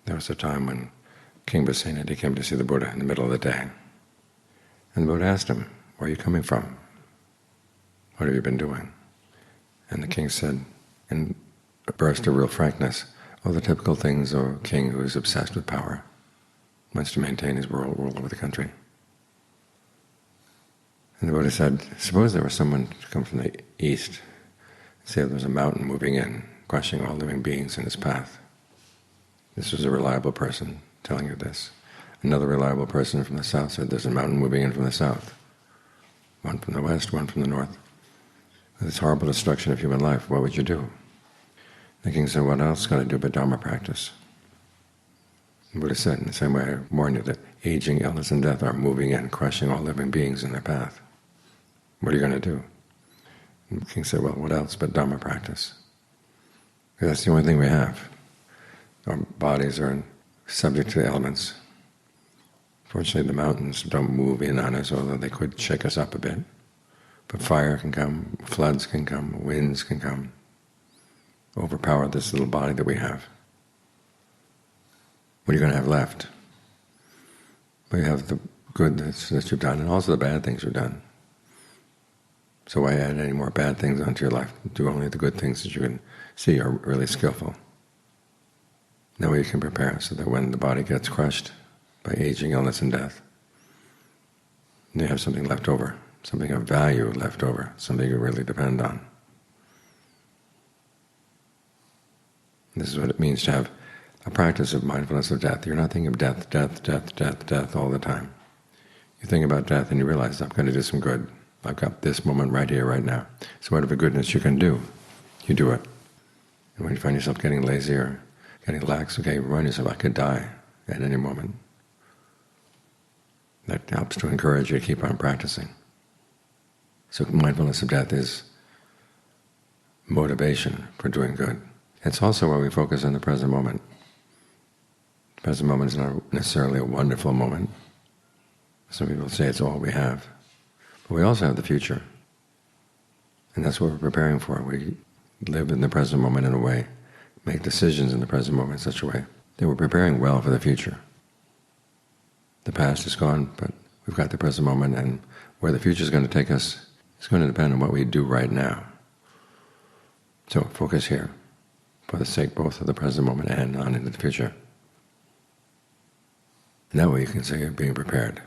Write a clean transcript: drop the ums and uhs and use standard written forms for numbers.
There was a time when King Basenadi came to see the Buddha in the middle of the day. And the Buddha asked him, "Where are you coming from? What have you been doing?" And the king said, in a burst of real frankness, all the typical things of a king who is obsessed with power, wants to maintain his rule over the country. And the Buddha said, suppose there was someone to come from the east, say there was a mountain moving in, crushing all living beings in its path. This was a reliable person telling you this. Another reliable person from the south said, there's a mountain moving in from the south. One from the west, one from the north. With this horrible destruction of human life, what would you do? The king said, what else can I do but Dhamma practice? The Buddha said, in the same way I warned you that aging, illness, and death are moving in, crushing all living beings in their path. What are you going to do? And the king said, well, what else but Dhamma practice? Because that's the only thing we have. Our bodies are subject to the elements. Fortunately, the mountains don't move in on us, although they could shake us up a bit. But fire can come, floods can come, winds can come, overpower this little body that we have. What are you going to have left? Well, you have the good that you've done and also the bad things you've done. So why add any more bad things onto your life? Do only the good things that you can see are really skillful. That way you can prepare so that when the body gets crushed by aging, illness, and death, you have something left over, something of value left over, something you really depend on. This is what it means to have a practice of mindfulness of death. You're not thinking of death, death, death, death, death all the time. You think about death and you realize, I'm going to do some good. I've got this moment right here, right now. So whatever goodness you can do, you do it. And when you find yourself getting lazy or getting lax, okay, remind yourself, I could die at any moment. That helps to encourage you to keep on practicing. So mindfulness of death is motivation for doing good. It's also where we focus on the present moment. The present moment is not necessarily a wonderful moment. Some people say it's all we have. But we also have the future. And that's what we're preparing for. We live in the present moment in a way, make decisions in the present moment in such a way that we're preparing well for the future. The past is gone, but we've got the present moment, and where the future is going to take us is going to depend on what we do right now. So focus here, for the sake both of the present moment and on into the future. And that way you can say you're being prepared.